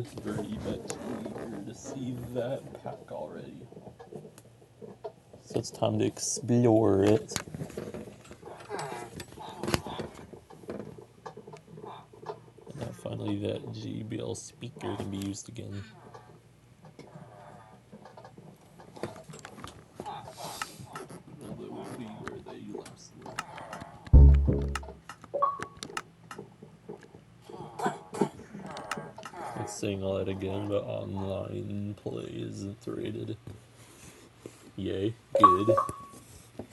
very much eager to see that pack already. So it's time to explore it. And now finally that JBL speaker can be used again. Although it will be where they last were. It's saying all that again, but online play isn't rated. Yay, good.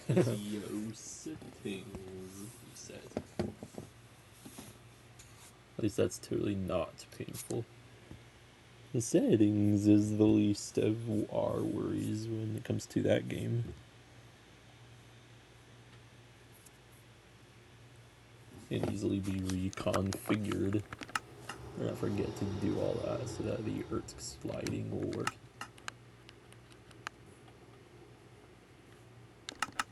Yo settings reset. At least that's totally not painful. The settings is the least of our worries when it comes to that game. It can easily be reconfigured. Do not forget to do all that so that the Earth sliding will work.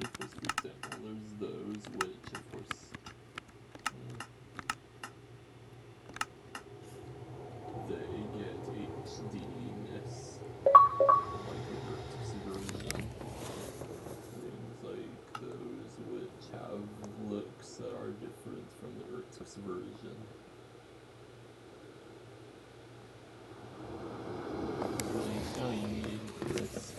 Of course, for example, there's those which, of course, they get HD-ness, like the Earth's version. Things like those which have looks that are different from the Earth's version. Really shiny and crisp.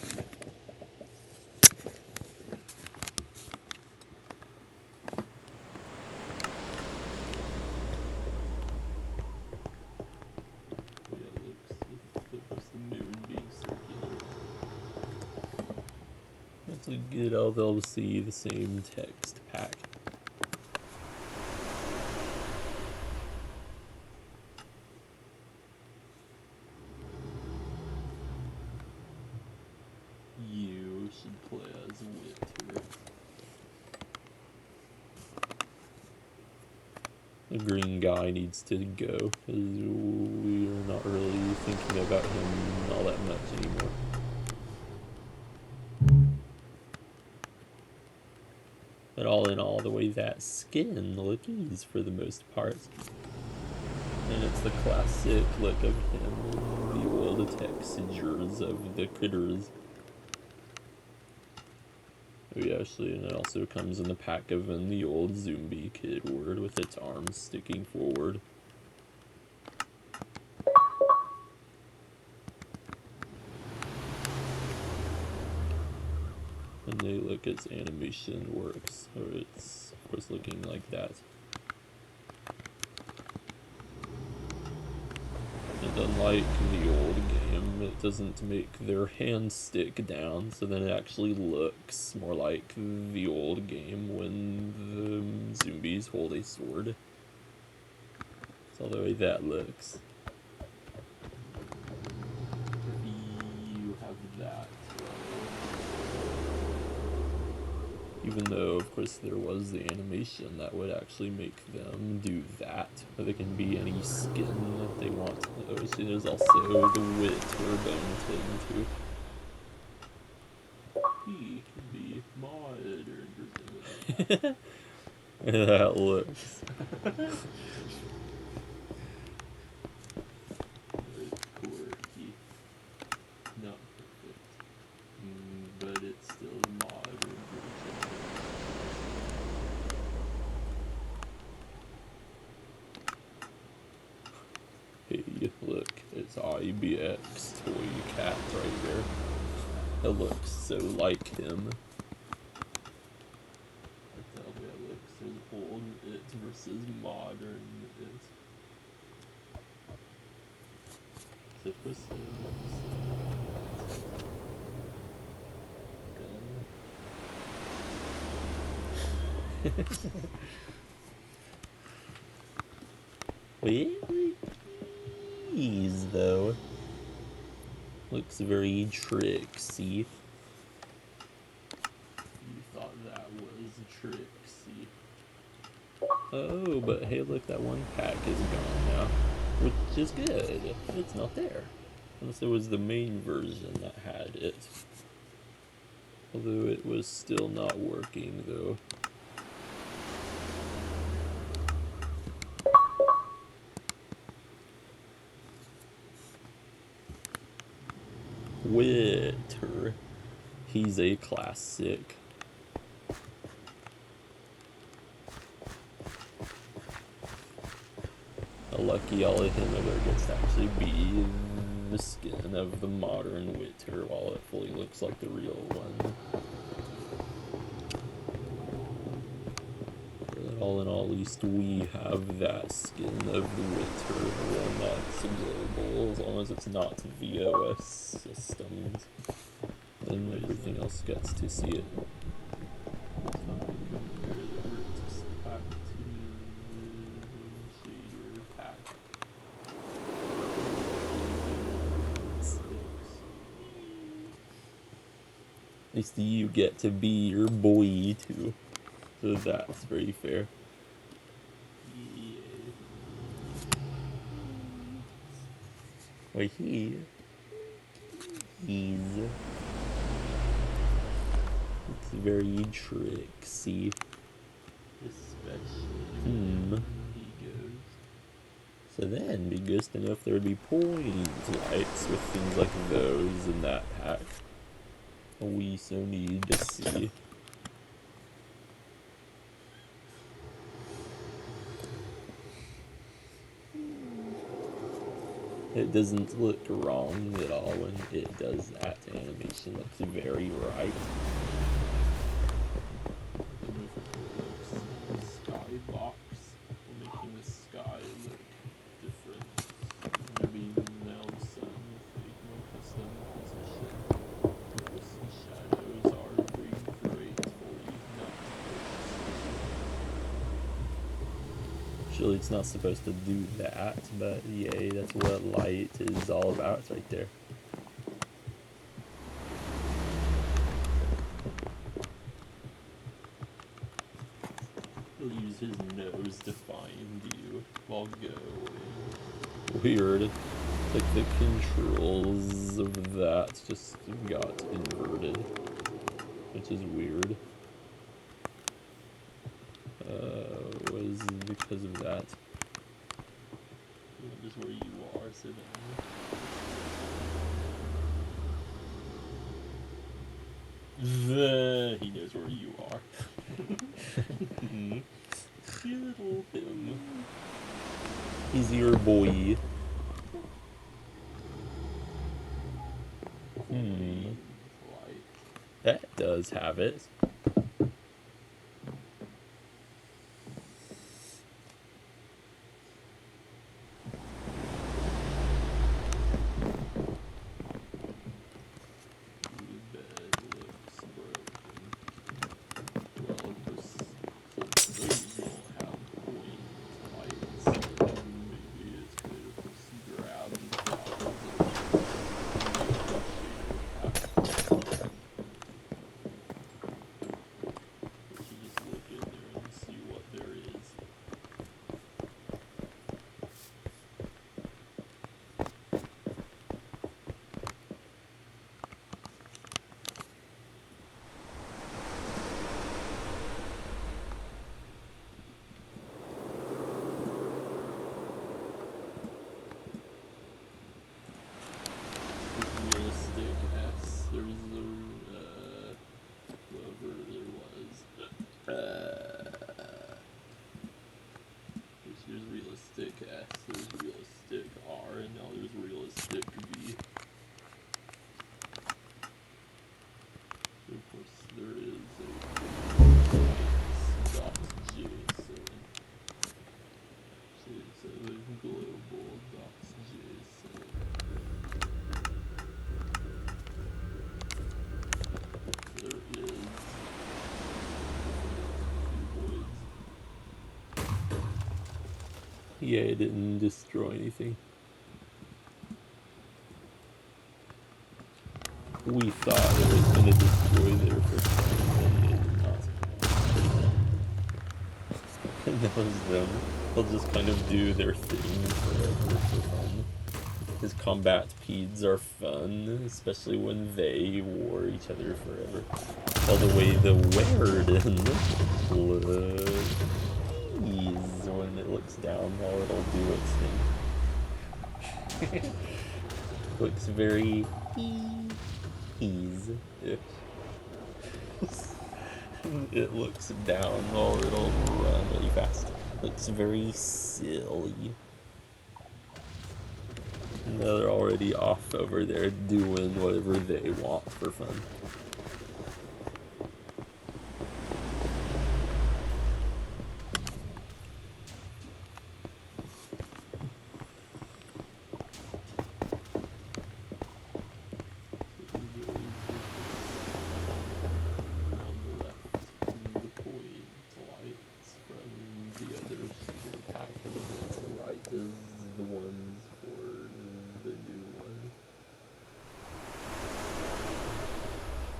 That's a good, they'll see the same text pack. You should play as Winter. The green guy needs to go, because we're not really thinking about him all that much anymore. But all in all, the way that skin looks for the most part. And it's the classic look of him, the old textures of the critters. Oh yeah, actually, and it also comes in the pack of the old zombie kid word with its arms sticking forward. And they look as animation works, or it's of course looking like that. And unlike the old game, it doesn't make their hands stick down, so then it actually looks more like the old game when the zombies hold a sword. That's all the way that looks. You have that. Even though, of course, there was the animation that would actually make them do that. But they can be any skin that they want. Oh, see, there's also the wit or bone too. He can be modern. That looks. Quirky. Not perfect. But it's still a modern version. Hey, look, it's IBX Toy Cat right there. It looks so like him. Tell me it looks as old it versus modern it. So for Please, though. Looks very tricksy. You thought that was tricksy. Oh, but hey, look, that one pack is gone now. Which is good. It's not there. Unless it was the main version that had it. Although it was still not working, though. Witter. He's a classic. Lucky all of him ever gets to actually be the skin of the modern Witter, while it fully looks like the real one. But all in all, at least we have that skin of the Witter, the one that's global, as long as it's not VOS systems. Then everything else gets to see it. At least you get to be your boy too, so that's very fair. Why he's it's very tricksy. Especially he goes. So then, be good to know if there would be point lights with things like those in that pack. We so need to see. It doesn't look wrong at all when it does that. Animation looks very right. Skybox, making the sky look different. Maybe now the sun with a more custom position. The shadows are very gratefully not Actually, it's not supposed to do that, but yay, that's what light is all about. It's right there. He'll use his nose to find you while going. Weird. Like the controls of that just got inverted, which is weird. Was because of that. Just where you are, so then he knows where you are. Little him. He's your boy. That does have it. Yeah, it didn't destroy anything. We thought it was going to destroy there for something, and it did not. And that was them. They'll just kind of do their thing forever for fun. His combat peds are fun, especially when they war each other forever. All the way the Werden when it looks down while it'll do its thing. Looks very ease-ish. It looks down or it'll run really fast. Looks very silly. And they're already off over there doing whatever they want for fun.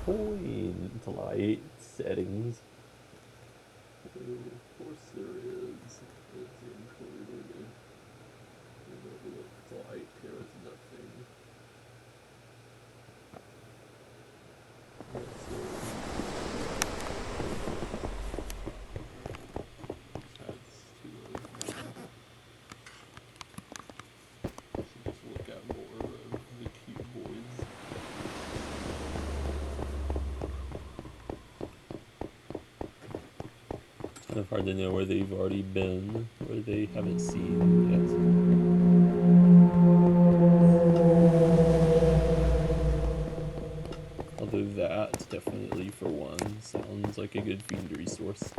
Point light settings. Of course there is. It's included in the look like there is nothing. Just look at more of the cute boys. It's kind of hard to know where they've already been, where they haven't seen yet. Although that, definitely for one, sounds like a good feed resource.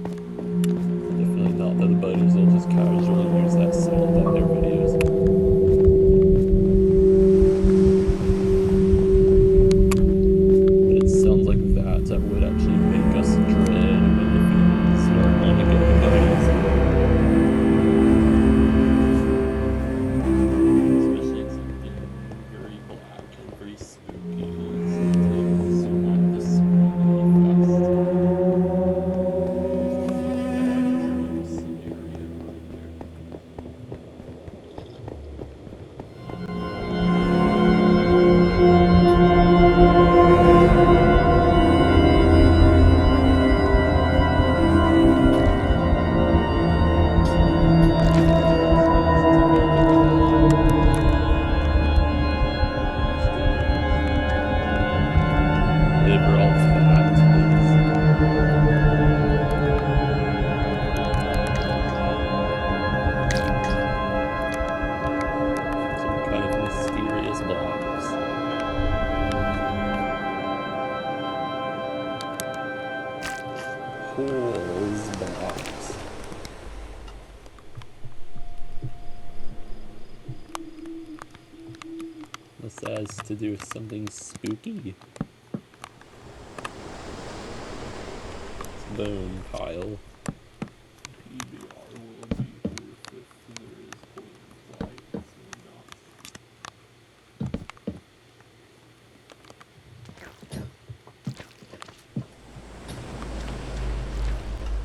Definitely not that the buddies will just casually use that sound in their videos. But it sounds like that would actually make us dread when the fiends start on to get the buddies. Especially it's something very black and very spooky. Something so like the spooky fest. Whatever all that is. Some kind of mysterious blocks. Holes blocks. This has to do with something spooky. Bone pile. PBR will be proof if there is point lights or not.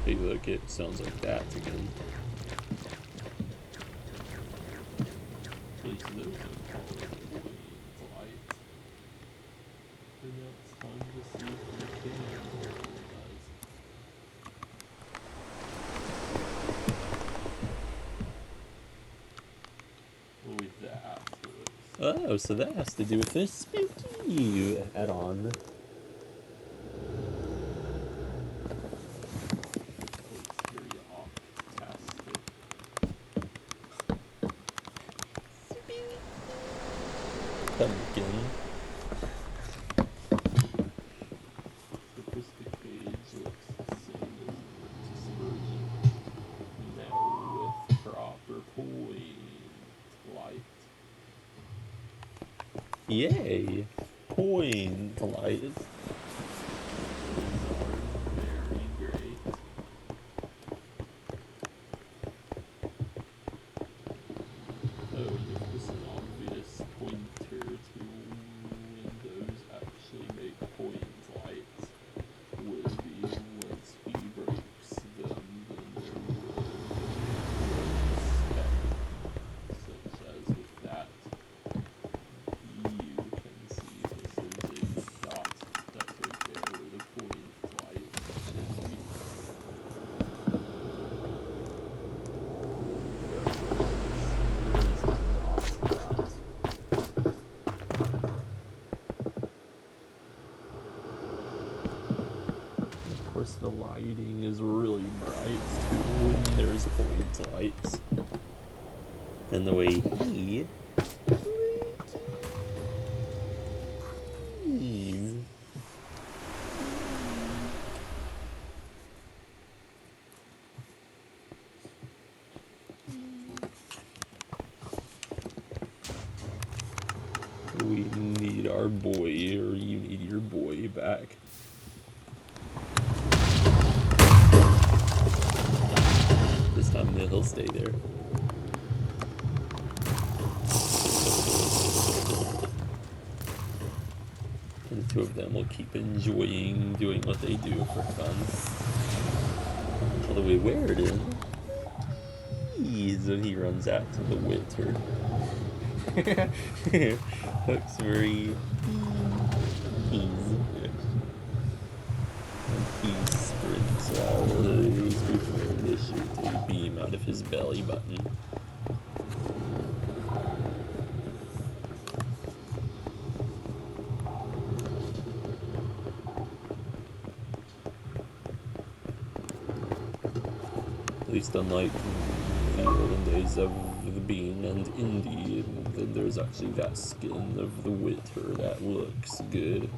Hey look, it sounds like that again. At least those are called point lights. And now it's time to see if we can realize. With that. Oh, so that has to do with this spooky add-on. Pumpkin. The Krista Cage looks the same as the version. Now with proper point light. Yay! Point light. These are very great. Oh, and if this is an obvious pointer to Windows actually make point lights would be once he breaks them, then there would be such as with that. You can see this is a dot course, the lighting is really bright too, and there's point lights. And the way he... We need our boy, or you need your boy back. This time he'll stay there. And the two of them will keep enjoying doing what they do for fun. All the way where it is. When he runs out to the winter. Looks very easy. He sprints always before they shoot a beam out of his belly button. At least unlike the olden days of the Bean and Indy, then there's actually that skin of the Witter that looks good.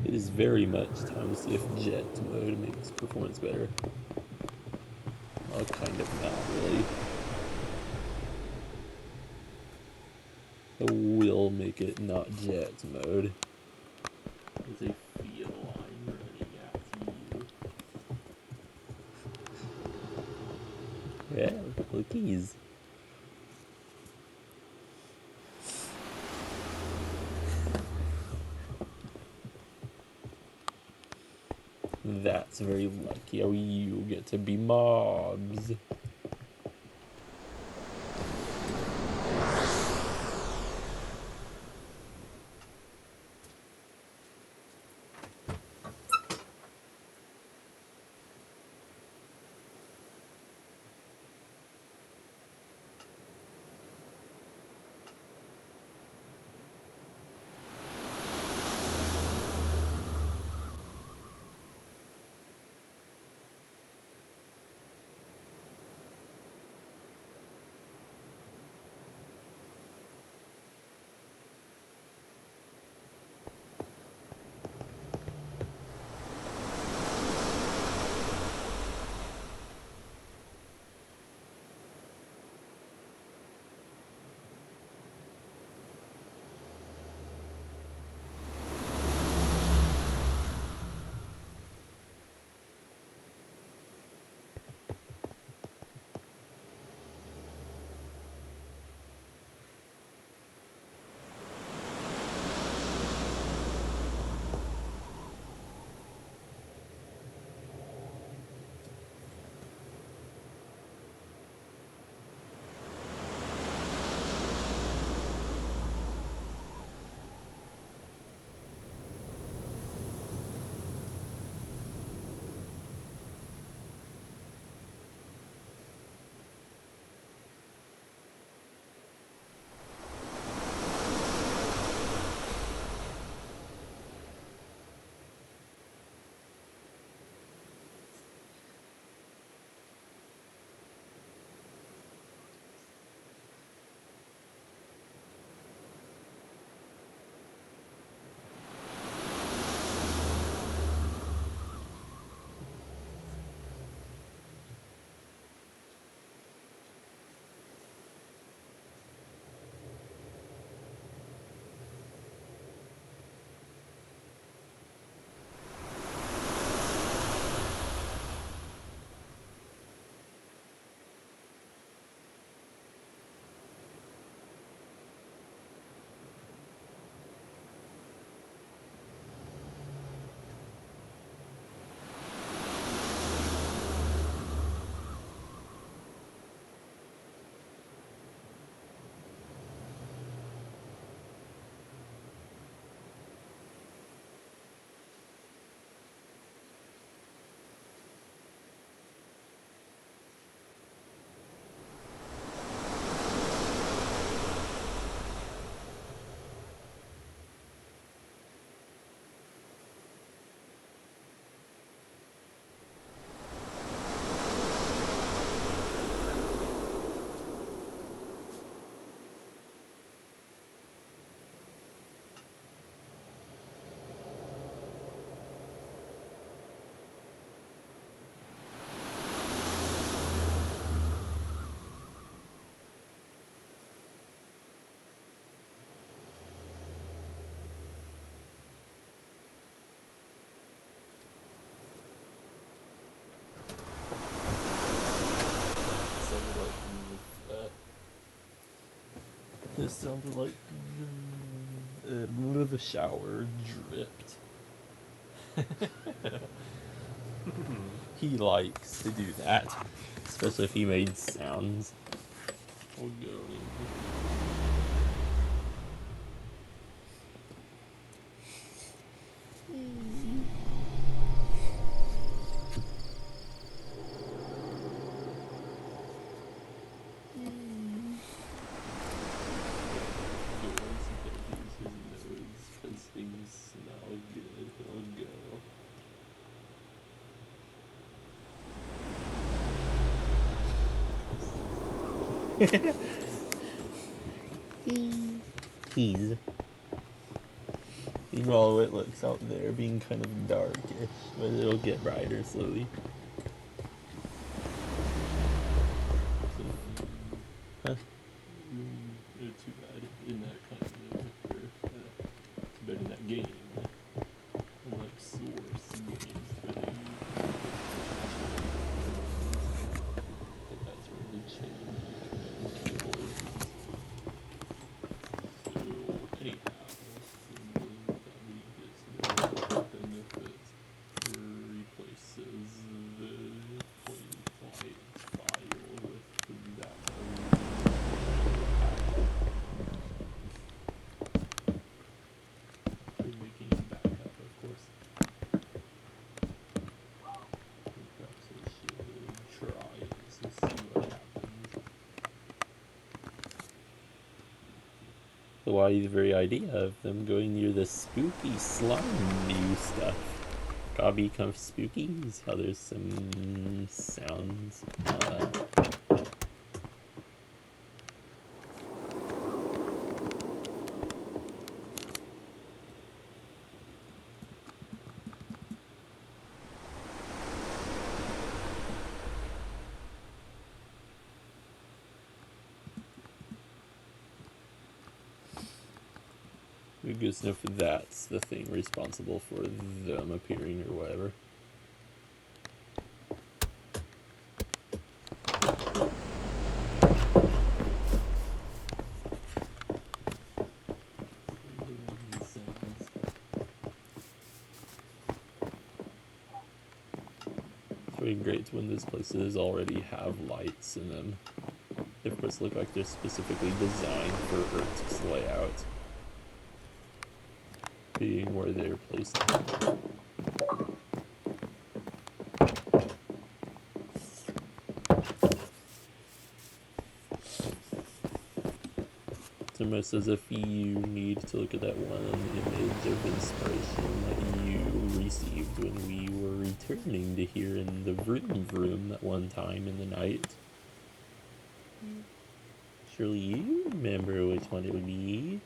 It is very much time to see if jet mode makes performance better. Well, kind of not really. It will make it not jet mode. There's a feline running after you. Yeah, lookies. That's very lucky. Oh, you get to be mobs. this sounded like the shower dripped. He likes to do that, especially if he made sounds. I'll go in. He's. Meanwhile, it looks out there being kind of darkish, but it'll get brighter slowly. Huh? Too bad in that kind of too bad in that game. Unlike Source games where they but that's really changed the keyboards. So anyhow, benefits replaces the point flight file with that. Making it back up, of course. Perhaps I should try this and see what happens. So why the very idea of them going near the spooky slime new stuff? Gotta be kind of spooky. Is how there's some sounds. Good enough if that's the thing responsible for them appearing or whatever. It's really great when those places already have lights in them. They of course look like they're specifically designed for Earth's layout, being where they're placed. It's almost as if you need to look at that one image of inspiration that you received when we were returning to here in the vroom that one time in the night. Surely you remember which one it would be.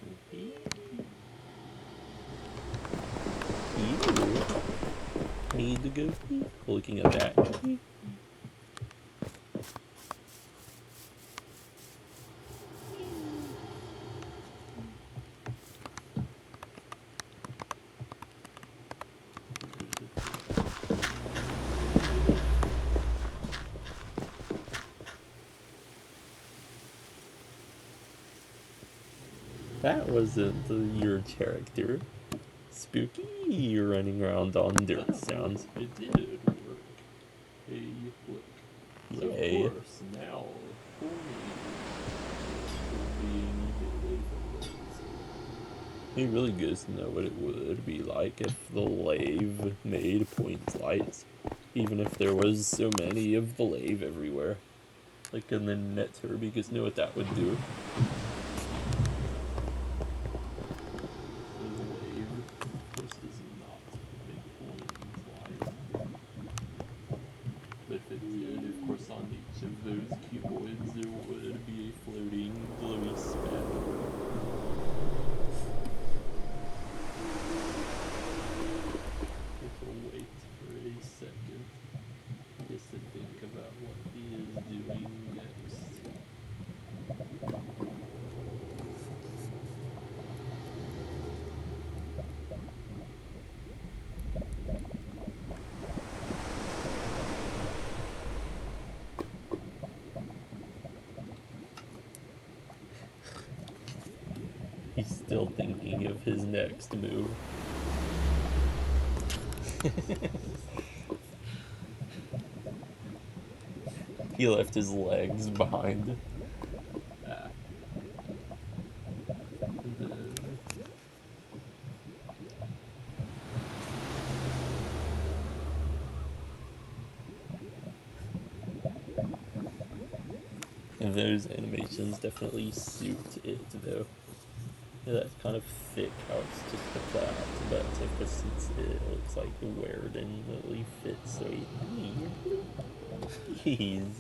You need to go looking at that. That wasn't your character. Spooky running around on dirt sounds. It did work. Hey, look. So Yay. of course, now being away from those. It'd be really good to know what it would be like if the lave made point lights, even if there was so many of the lave everywhere. Like in the netter, because know what that would do. On each of those cuboids there would be a floating glowy speck. We'll wait for a second just to think about what he is doing next. still thinking of his next move. He left his legs behind. Ah. And then And those animations definitely suit it, though. That kind of thick how it's just a flat, but if it looks like where it definitely fits so neatly. Jeez.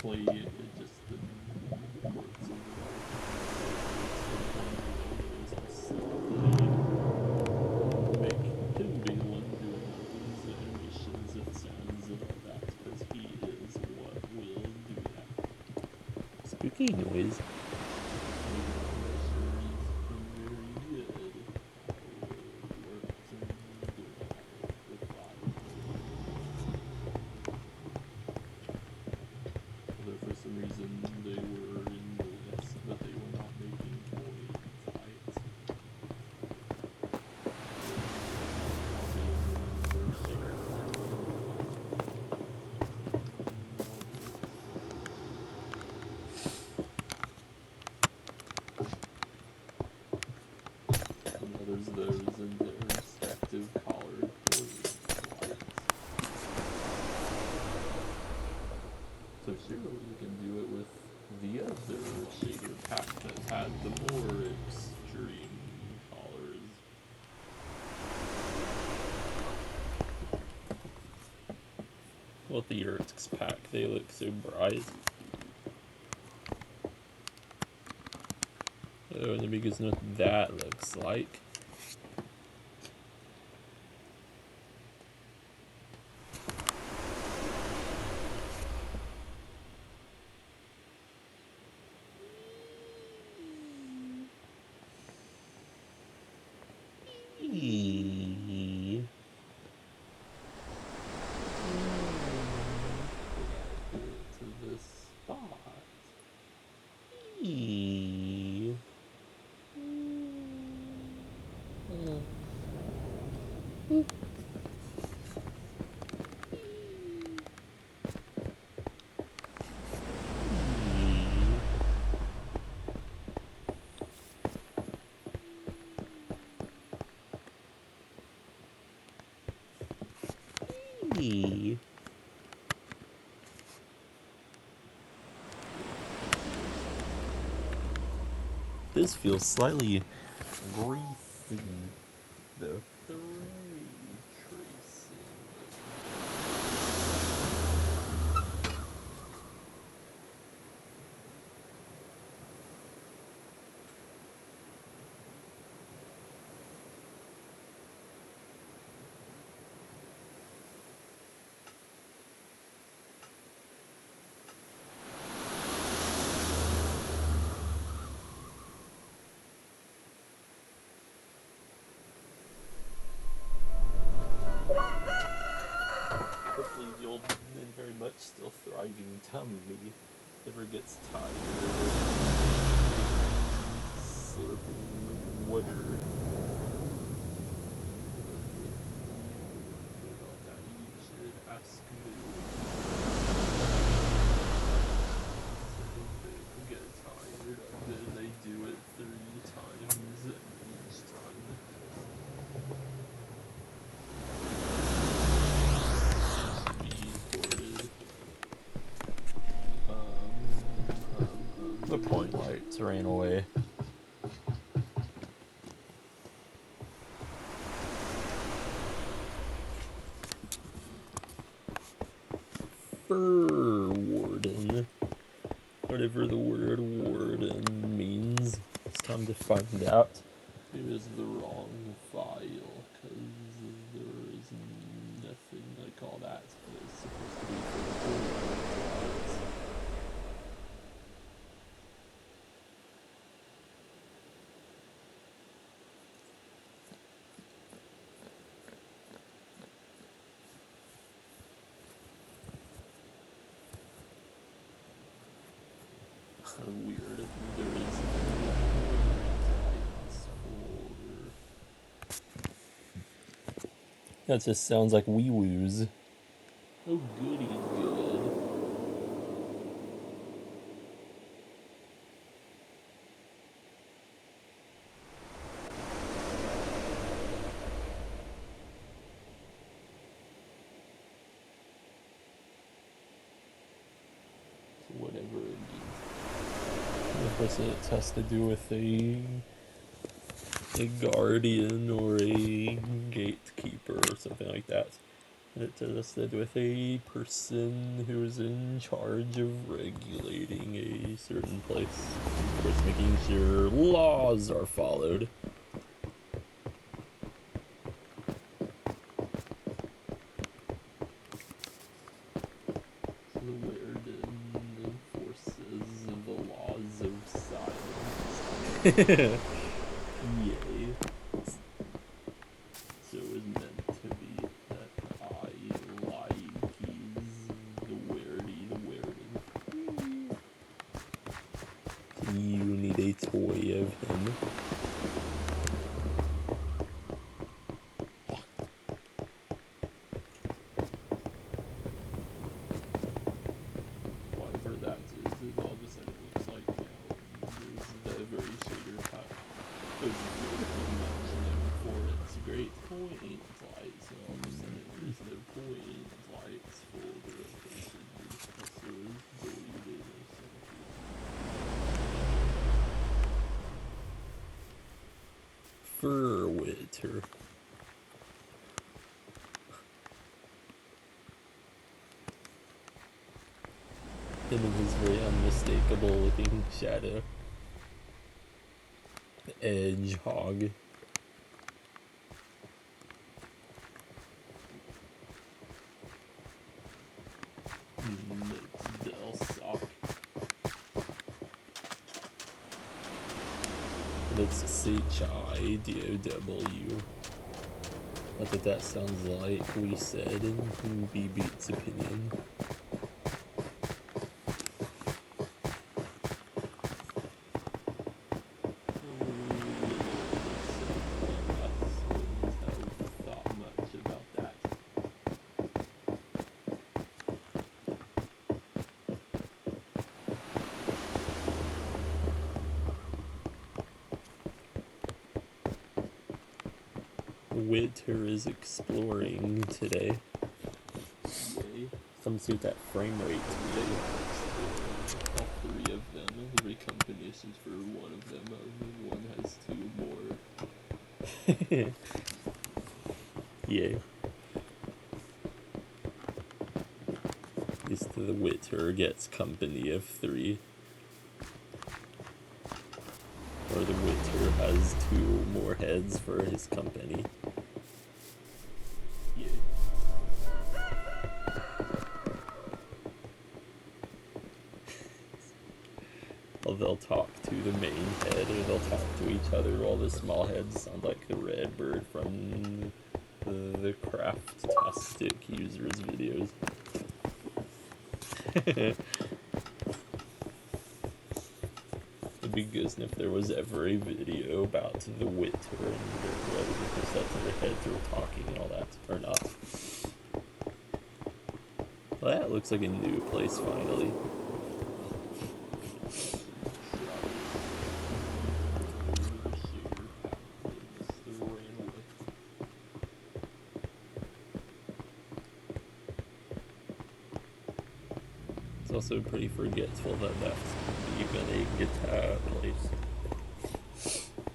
hopefully it just the ports of the make him be the one doing all these animations and sounds and all that, because he is what will do that. Spooky noise. Although for some reason they were in the list, but they were not making toy fights. And there's those in their respective colored lights. So surely you can do it with the other shader pack that had the more extreme colors. Well, the Yurt's pack, they look so bright. Oh, let me guess what that looks like. Eee. To this spot. Eee. Eee. This feels slightly greasy, though. The ray tracing. Hopefully the old and very much still thriving tummy never gets tired slurping water. About that you should ask me. If they get tired of it, they do it 3 times each time. The point lights ran away. Fur warden. Whatever the word warden means. It's time to find out. It is the wrong file, because there is nothing like all that. It's supposed to be for the whole files. kind of weird. There is That just sounds like wee woos. oh goody good. So whatever it means. I guess it has to do with a guardian or a gatekeeper or something like that. It has to do with a person who's in charge of regulating a certain place. Of course, making sure laws are followed. So the Weirden enforces the laws of silence. Yay. So it was meant to be that I like he's the Weirdy. You need a toy of him. Whatever that is all of a sudden it looks like now there's the very shader pack. It was mentioning for its great point lights, and all of a sudden there's no point lights for the references deleted or something. Furwitter. Him and his very unmistakable looking shadow. Edgehog. Makes Dell suck. It's Chidow. Not that that sounds like we said in B Beat's opinion. Witter is exploring today. Yay. Some see that frame rate today. All three of them, the recompensation for one of them, one has two more. Yay. At least the Witter gets company of 3. Or the Witter has 2 more heads for his company. Yay. Well, they'll talk to the main head, or they'll talk to each other, while the small heads sound like the red bird from the Craft-tastic users' videos. It'd be good if there was ever a video about the Witter and whether sets of their heads were talking and all that, or not. Well, that looks like a new place finally. It's also pretty forgetful that that's even a guitar place.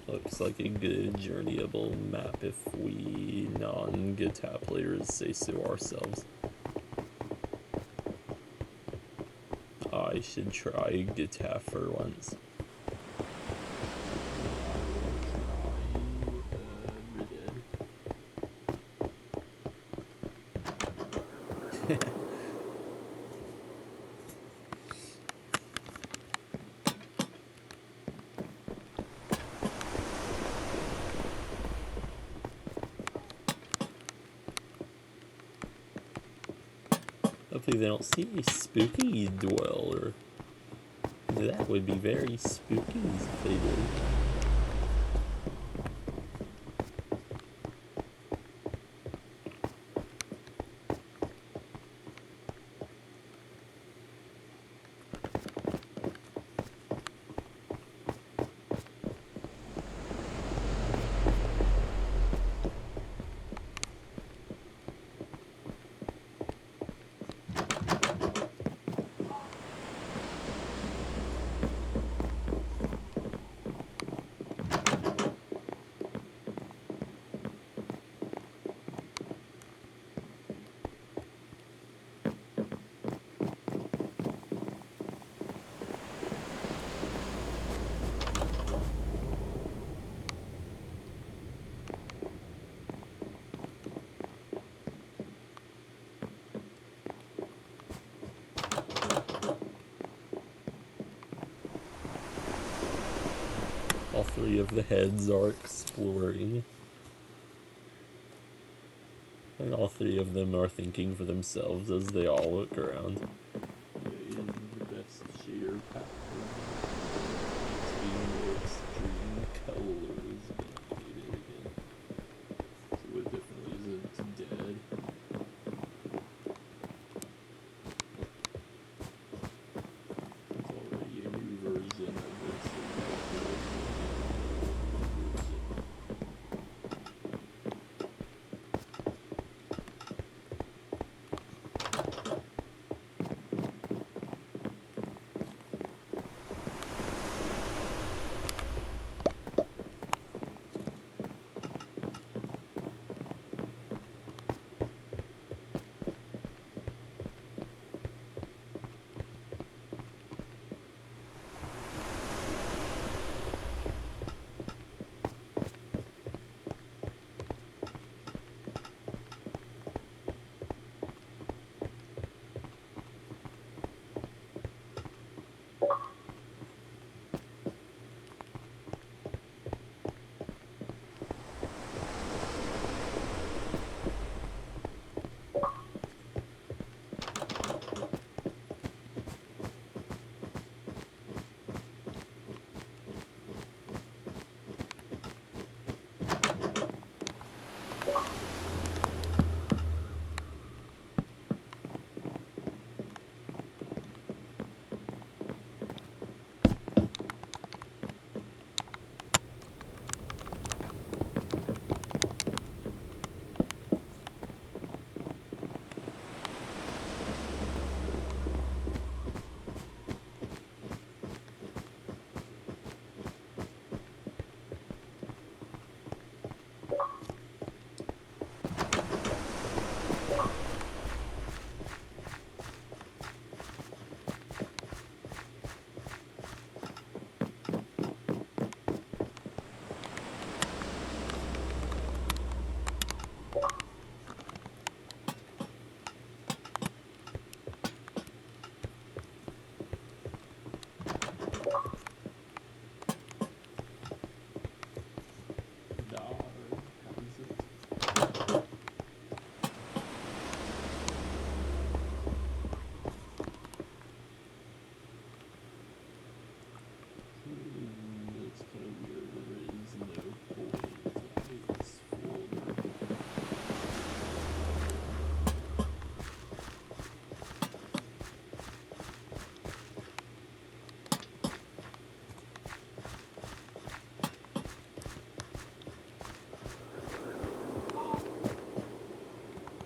Looks like a good journeyable map if we non-guitar players say so ourselves. I should try guitar for once. Hopefully they don't see a spooky dweller That would be very spooky if they did. All three of the heads are exploring. And all three of them are thinking for themselves as they all look around. In the best shader pattern, it's being more extreme colors being made again. So it definitely isn't dead. It's already a new version of this.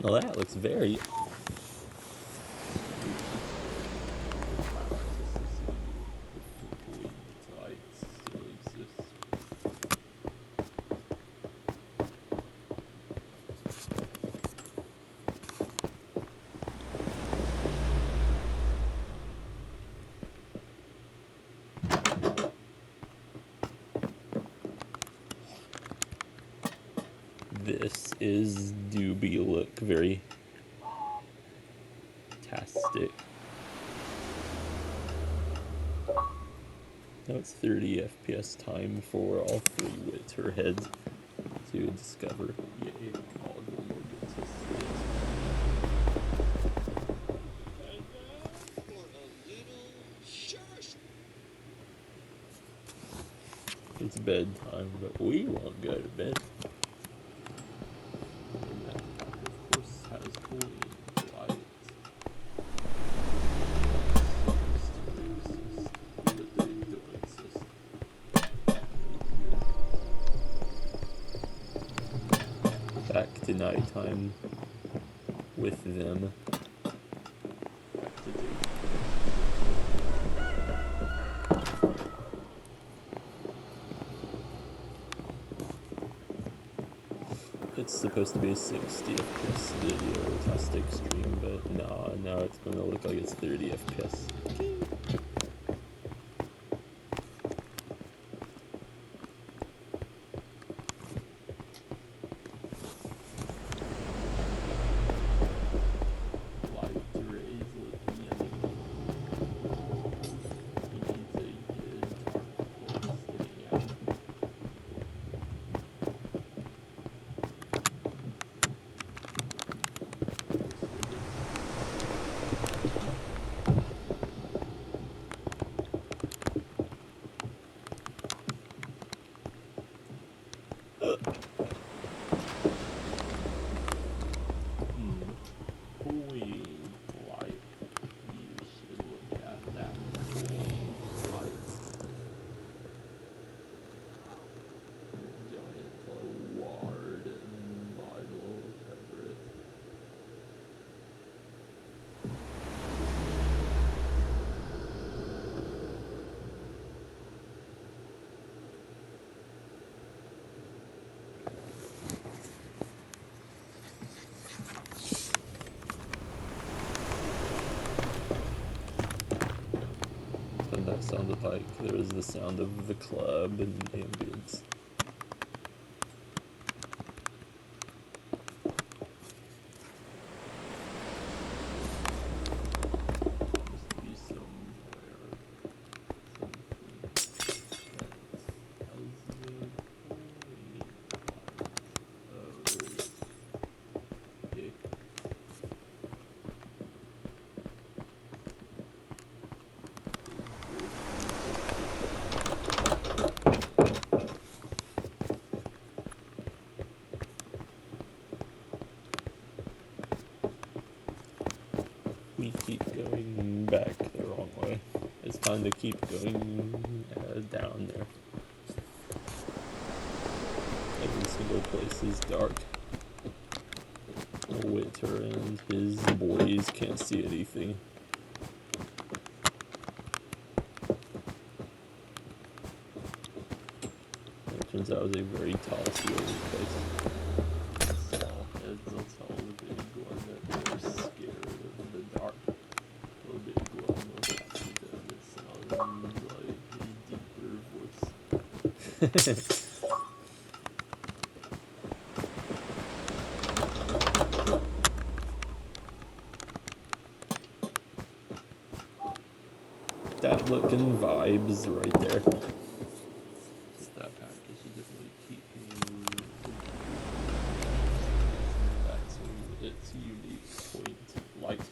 Well, that looks very... This is doobie look very tastic. Now it's 30 FPS time for all three Witter heads to discover. Yeah, all of them will get to see it. And now for a little shush. It's bedtime, but we won't go to bed. And that pack, of course, has only light. But they don't exist. Back to nighttime with them. Back to date. It's supposed to be a 60 FPS video-tastic stream, but nah, now it's gonna look like it's 30 FPS. Light rays look yummy. We need to get dark place to hang out. Holy light. You should look at that. Light. Giant ward and Bible cover it. And that sounded like there was the sound of the club and ambience. Must be somewhere. Something that has the holy light. Oh, dick. We keep going back the wrong way. It's time to keep going down there. Every single place is dark. Witter and his boys can't see anything. It turns out it was a very tall ceiling place. Heads will tell the big one that they're scared of the dark. The big one will have to them. It sounds like a deeper voice. That looking vibes right there. That package should definitely keep me back to its unique point. Light.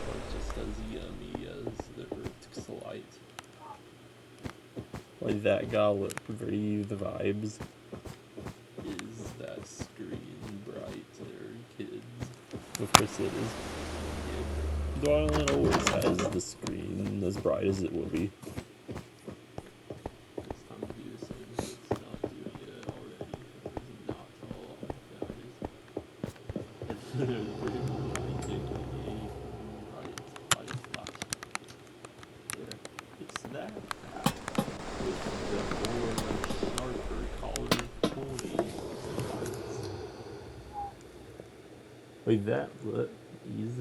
Or just as yummy as the Earth's light. Like that guy look very the vibes. Is that screen bright there, kids? Of course it is. The island always has the screen as bright as it will be. It's time to do the same if it's not doing it already. It's not all that is. It's literally taking a bright light flash. There. It's that with the more sharper color toning lights. Like that look is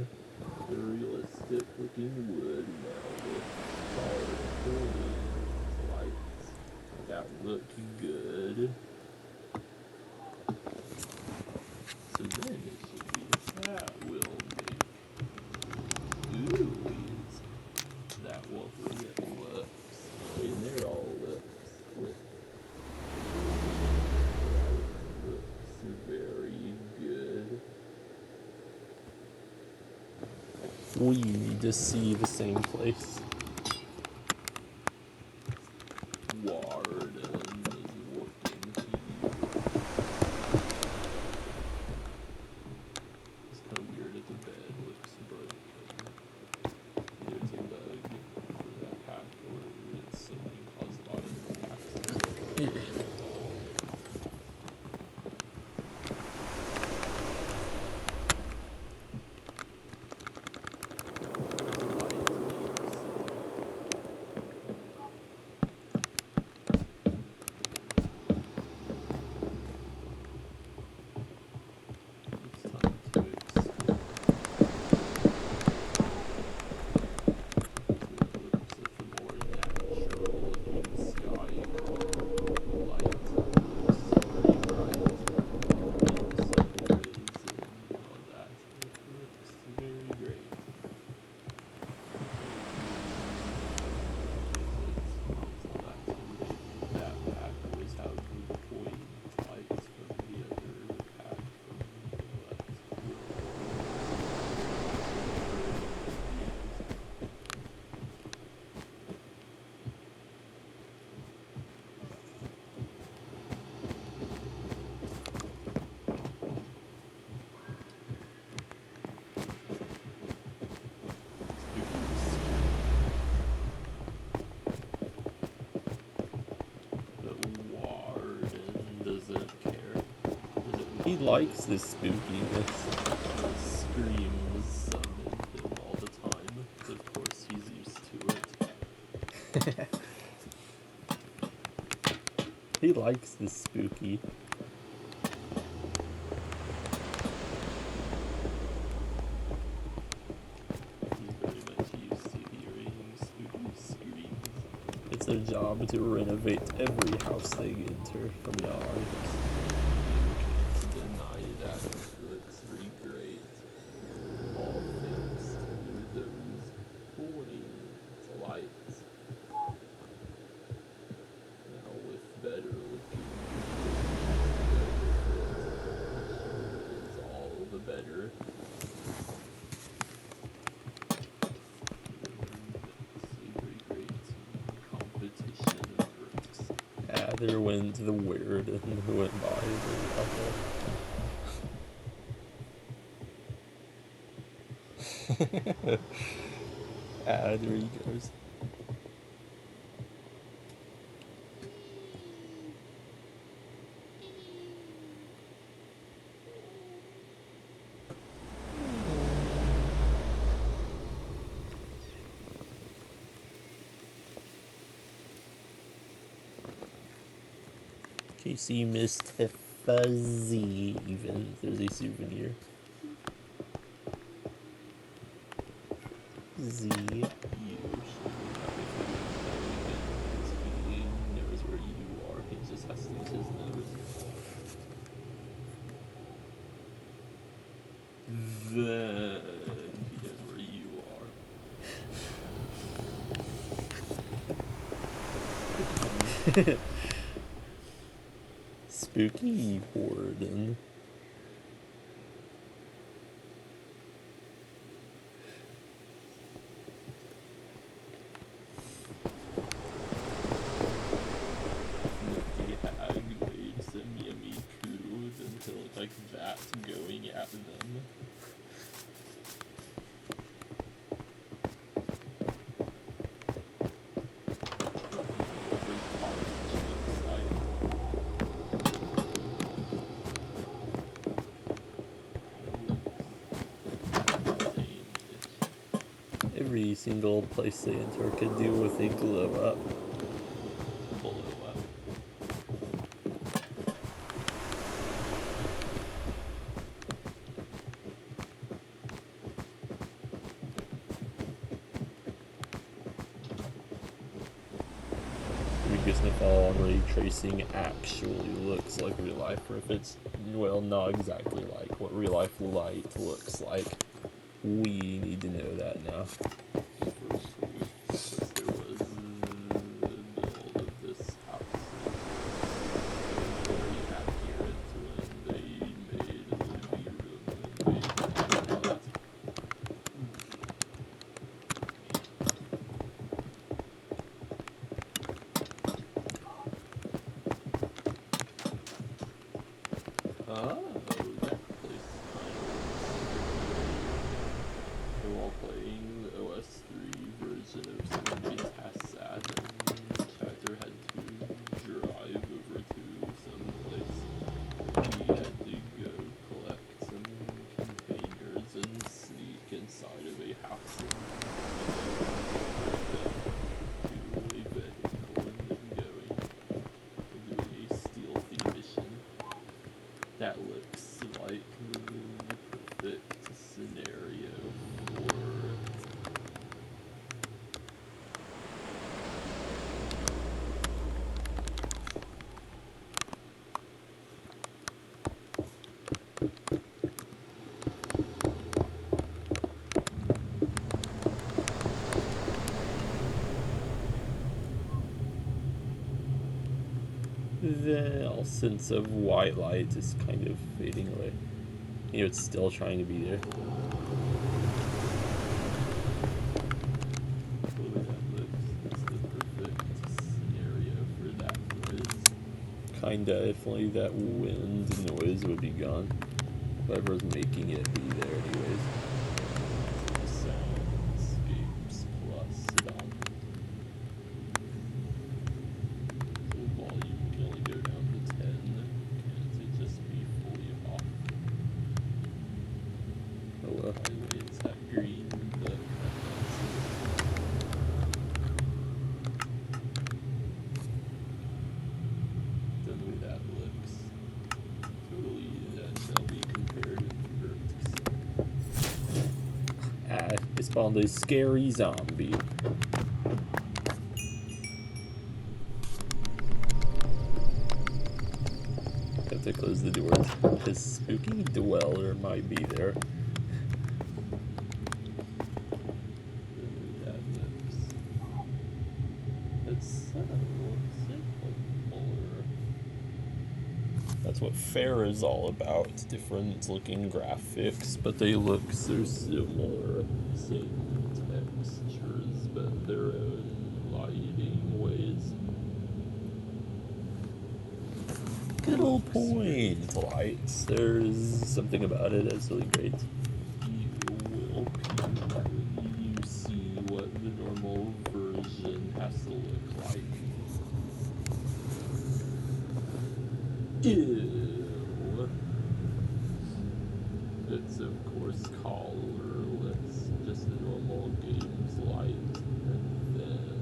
The realistic looking wood now with color toning lights. That look good. So then it should be that will make oohs. That will forget lips. And they're all lips with looks very good. We need to see the same place. Warden is working here. It's kind of weird that the bed looks broken. Either it's a bug for that pack or it's something caused by the packs. He likes this spookiness. Screams summon him all the time. Of course, he's used to it. He likes this spooky. He's very much used to hearing spooky screams. It's their job to renovate every house they enter from now on. Deny that it looks pretty great. All thanks to those point lights. Now with better looking is all the better. Competition works. There went the weird and who went by the couple. There he goes. Casey missed a fuzzy, even there's a souvenir. Z. You should he knows where you are. He just has to use his nose. Then he knows where you are. Spooky warden. Like that going at them. Every single place they enter could do with a glow up. If all ray tracing actually looks like real life, or if it's, well, not exactly like what real life light looks like. We need to know that now. while playing the OS3 version of Zombies Hassad, and Chatter had to drive over to some place. He had to go collect some containers and sneak inside of a house to a vehicle and then going and doing a stealthy mission. That looks like the perfect scenario for The all sense of white light is kind of fading away. You know, it's still trying to be there. the way that looks. That's the perfect scenario for that noise. Kinda, if only that wind noise would be gone. Whatever's making it be there anyways. The soundscapes plus it on. The volume can only go down to 10. Can't it just be fully off? Oh well. By the way, it's that green that the way that looks. Totally that shall be compared to vertex. I spawned a scary zombie. Have to close the doors. A spooky dweller might be there. That looks. It's similar. That's what Fair is all about. Different looking graphics, but they look so similar. Same textures, but their own lighting ways. Good old point. Lights. There's something about it that's really great. You will peep when you see what the normal version has to look like. Ew. It's of course colorless, just a normal game's light, and then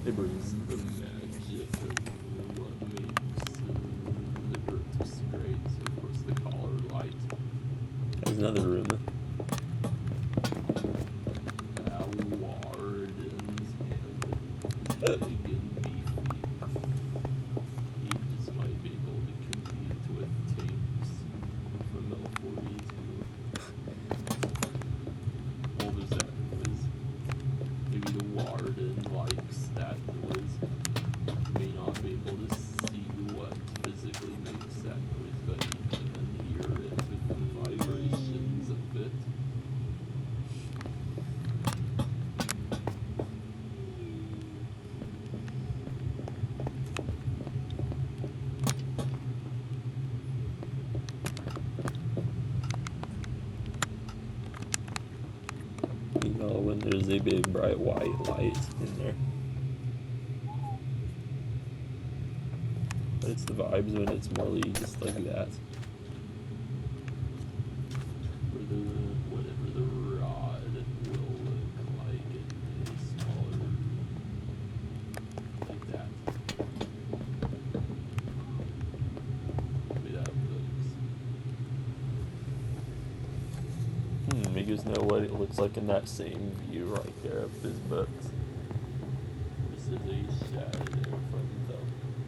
it brings the magic of what makes the vertex great. Of course, the color light. There's another room. Wardens and big and beefy. He just might be able to compete with tanks from L42. What was that noise? Maybe the warden likes that noise. May not be able to see what physically makes that noise, but he can hear it with the vibrations of it. You know, when there's a big bright white light in there. But it's the vibes when it's morely just like that. Or whatever the rod will look like in a smaller like that. The way that looks. You guys know what it looks like in that same view right there of his books. This is a shadow from the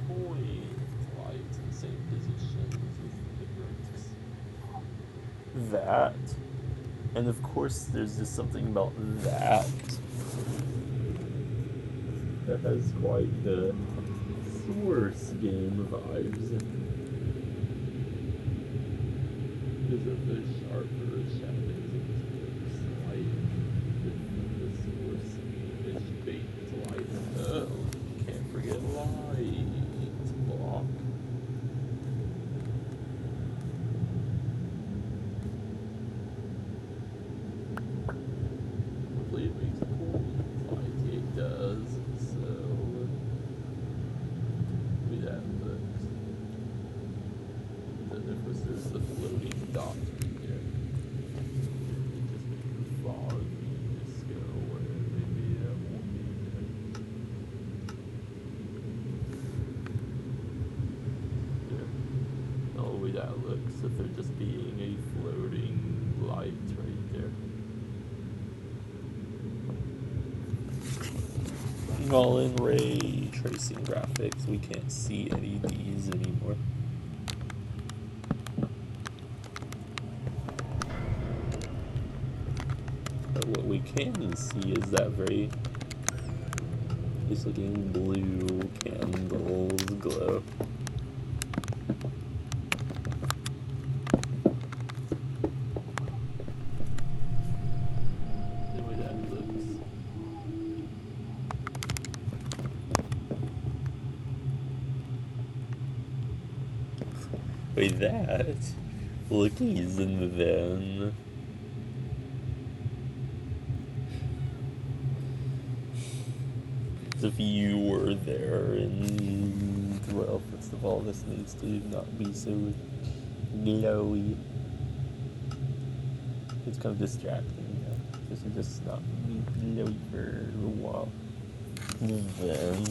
point light in the same position as the vertex. That. And of course, there's just something about that that has quite the Source game vibes. Because of the sharper shadows of this light with the source image baked light. Oh, can't forget light block. All in ray tracing graphics, we can't see any of these anymore. But what we can see is that very nice looking blue candles glow. The way that looks. Wait, that lookies and then if you were there and well, first of all, this needs to not be so glowy. It's kind of distracting, yeah. This should just not be glowy for a while. And then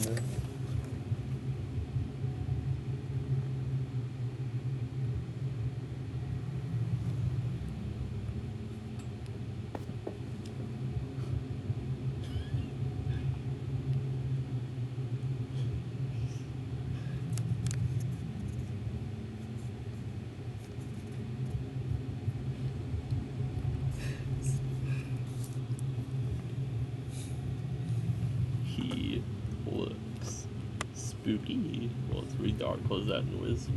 he looks spooky. Well, it's really dark. What is that noise?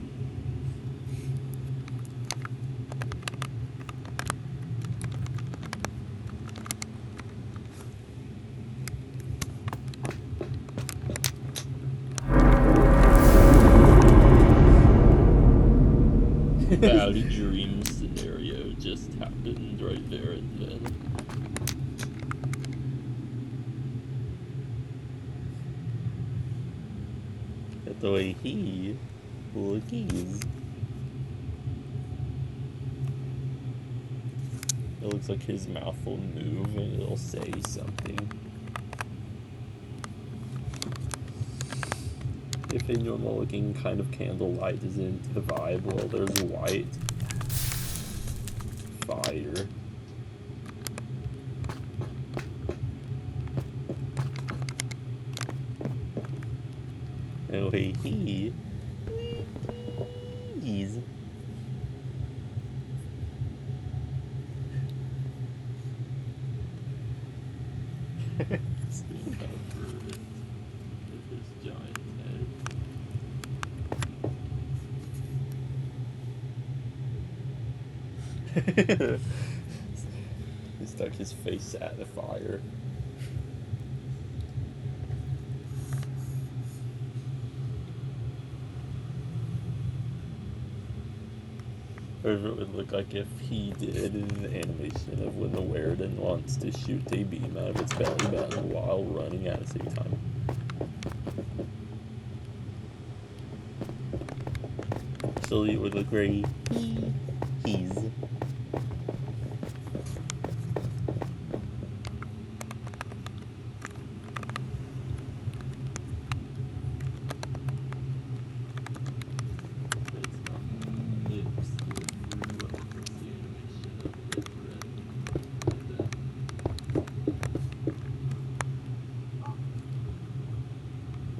Bad dream scenario just happened right there and then. But the way he lookies. It looks like his mouth will move and it'll say something. If a normal looking kind of candlelight isn't the vibe, well, there's white fire. Anyway, he's Spin cover with his giant head. he stuck his face at the fire. Or it would look like if he did the animation of when the Weirden wants to shoot a beam out of its belly button while running at the same time. So it would look very he's.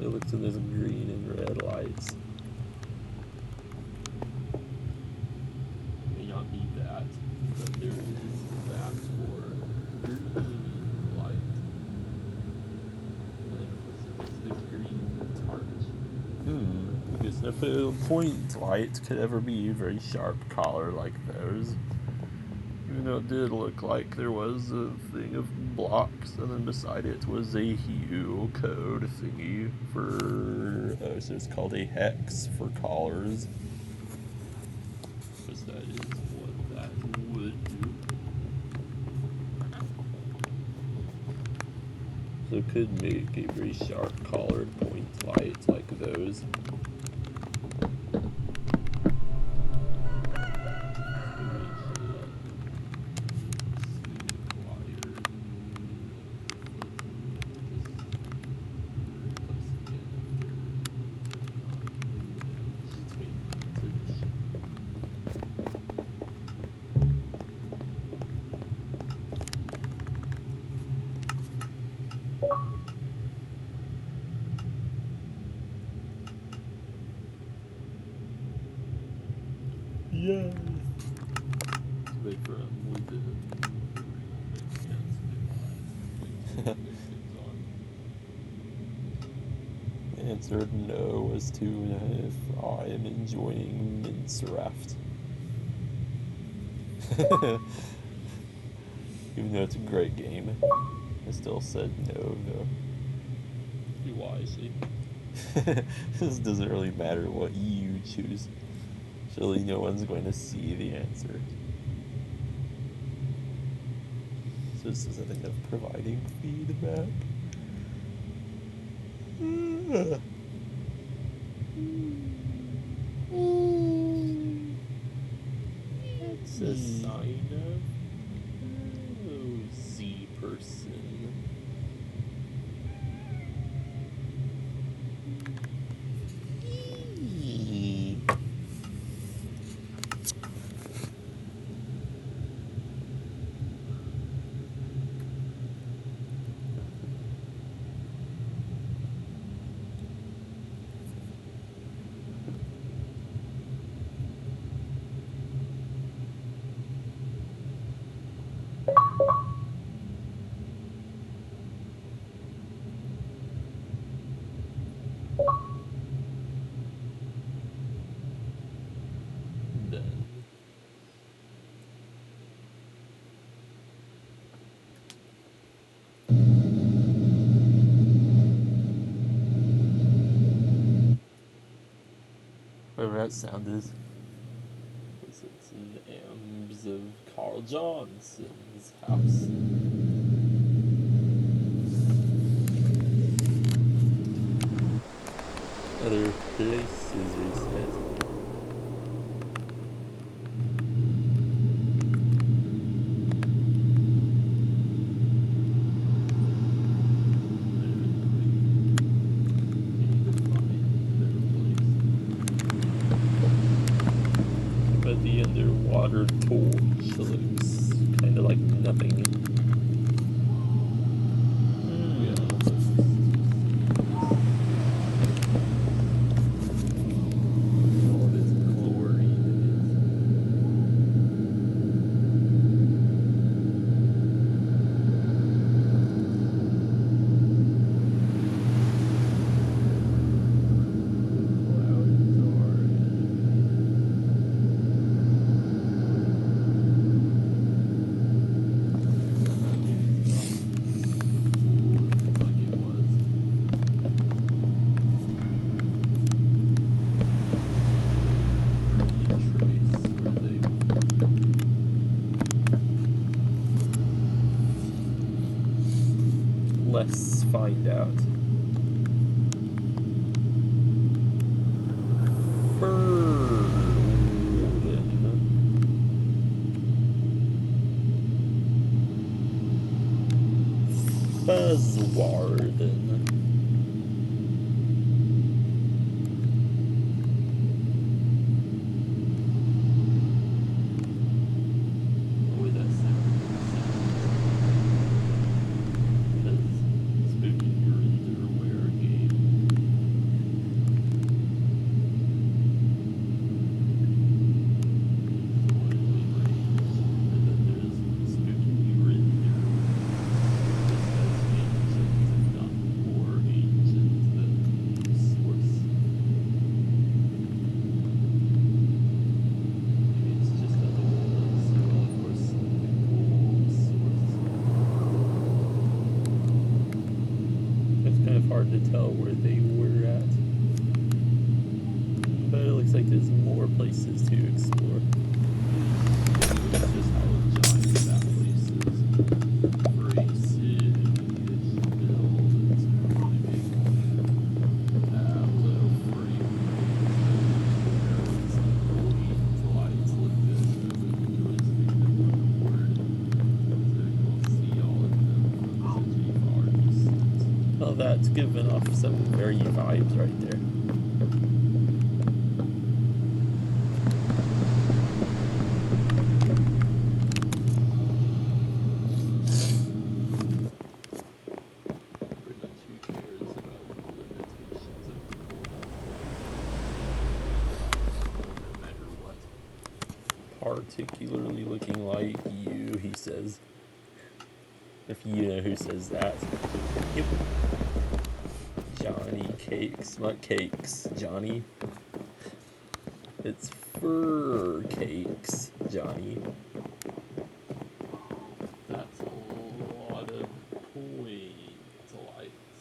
It looks like there's green and red lights. May not be that, but there is that for green light. And it's the green torch. Because if a point light could ever be a very sharp collar like those, you know, it did look like there was a thing of blocks, and then beside it was a hue code thingy for, so it's called a hex for collars. Because that is what that would do. So it could make a very sharp collared point light like those. Yes. Wait for him within The answer no as to if I am enjoying Minecraft. Even though it's a great game, I still said no though. wisely. This doesn't really matter what you choose. Surely no one's going to see the answer. So this is a thing of providing feedback. It's a sign of Z person. Then Whatever that sound is. it's an Ams of Carl Johnson's house. Other places, he says. But the underwater torch looks kind of like nothing. Let's find out. Buzzwarden. Hard to tell where they were at, but it looks like there's more places to explore. It's just how giant that place is. Great city, it's built, it's really big. Little frame lights look good. Well, that's giving off some very vibes right there. particularly looking like you, he says. If you know who says that. Yep. Johnny Cakes. What cakes, Johnny? It's fur cakes, Johnny. That's a lot of point lights.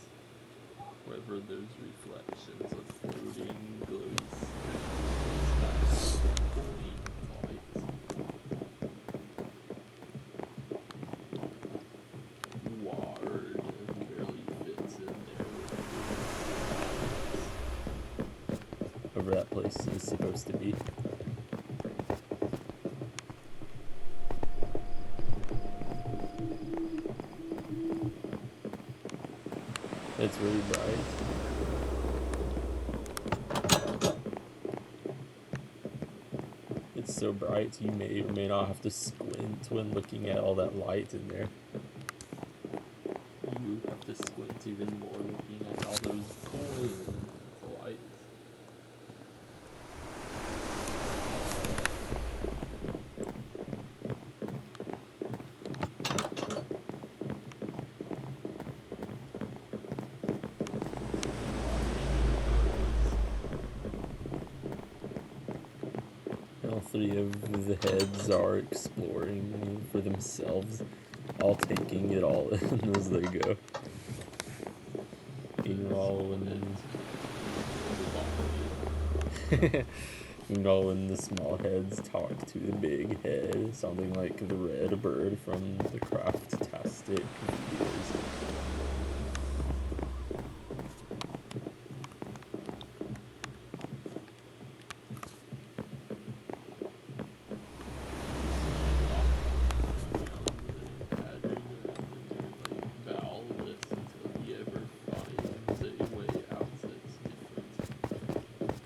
Wherever those reflections of floating glowy sparkles, that's point lights. Ward barely fits in there with Wherever that place is supposed to be. It's really bright. It's so bright you may or may not have to squint when looking at all that light in there. you have to squint even more looking at all those point lights. All three of the heads are exploring for themselves, all taking it all in as they go. Meanwhile, when the small heads talk to the big head, sounding like the red bird from the Craft-tastic videos.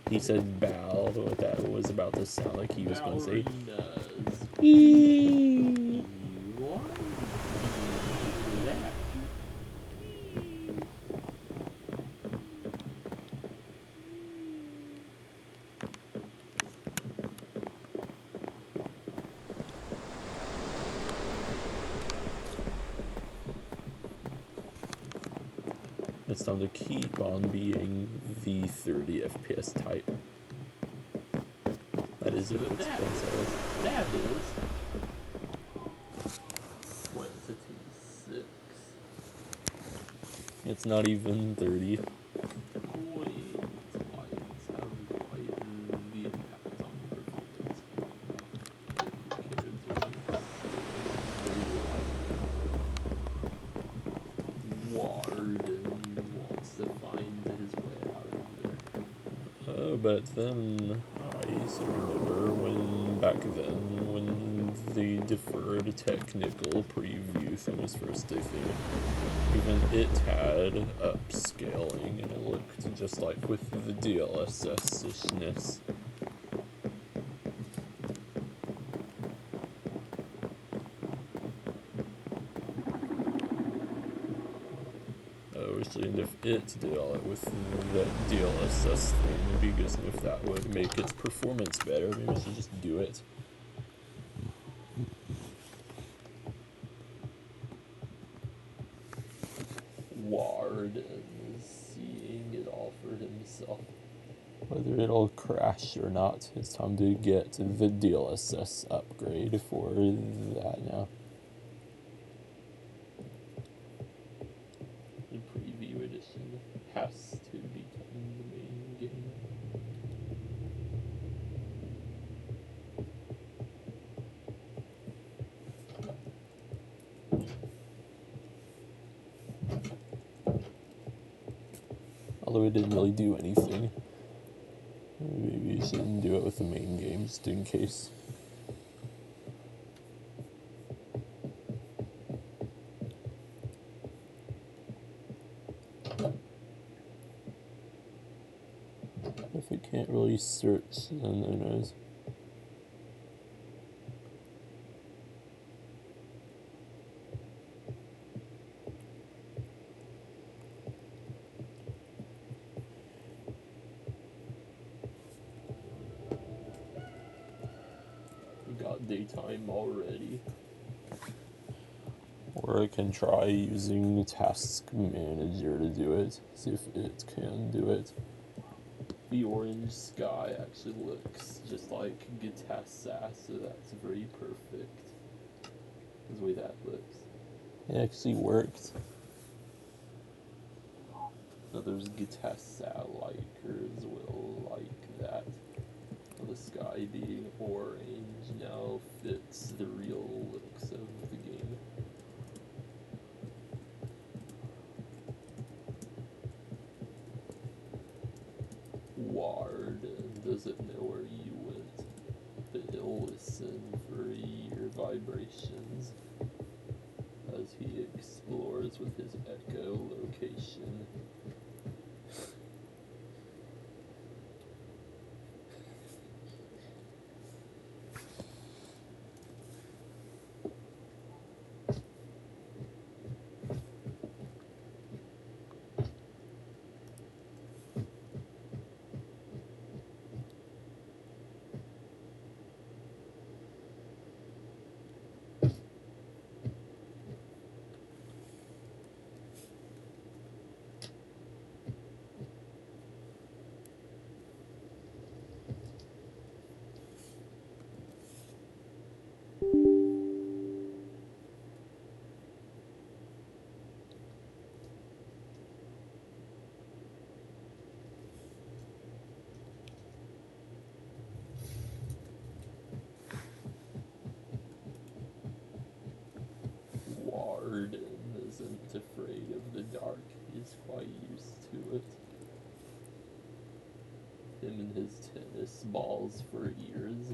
He said Bal, what that was about to sound like he was going to say. Eee. It's time to keep on being the 30 FPS type. That is what it's been said. That is 26. It's not even 30. But then I used to remember when back then when the deferred technical preview thing was first a thing, even it had upscaling and it looked just like with the DLSS-ishness. And if it did all it with that DLSS thing, it'd be good if that would make its performance better. Maybe I should just do it. Ward is seeing it all for himself. Whether it'll crash or not, it's time to get the DLSS upgrade for that now. Has to become the main game. Although it didn't really do anything. Maybe you shouldn't do it with the main game just in case. If it can't really search, then who knows. We got daytime already. Or I can try using Task Manager to do it, see if it can do it. The orange sky actually looks just like Gitassa, so that's very perfect. That's the way that looks. It actually worked. Others Gitassa likers will like that. The sky being orange now fits the real looks of the game. Warden doesn't know where you went, but he'll listen for your vibrations as he explores with his echolocation. Warden isn't afraid of the dark, he's quite used to it. Him and his tennis balls for ears.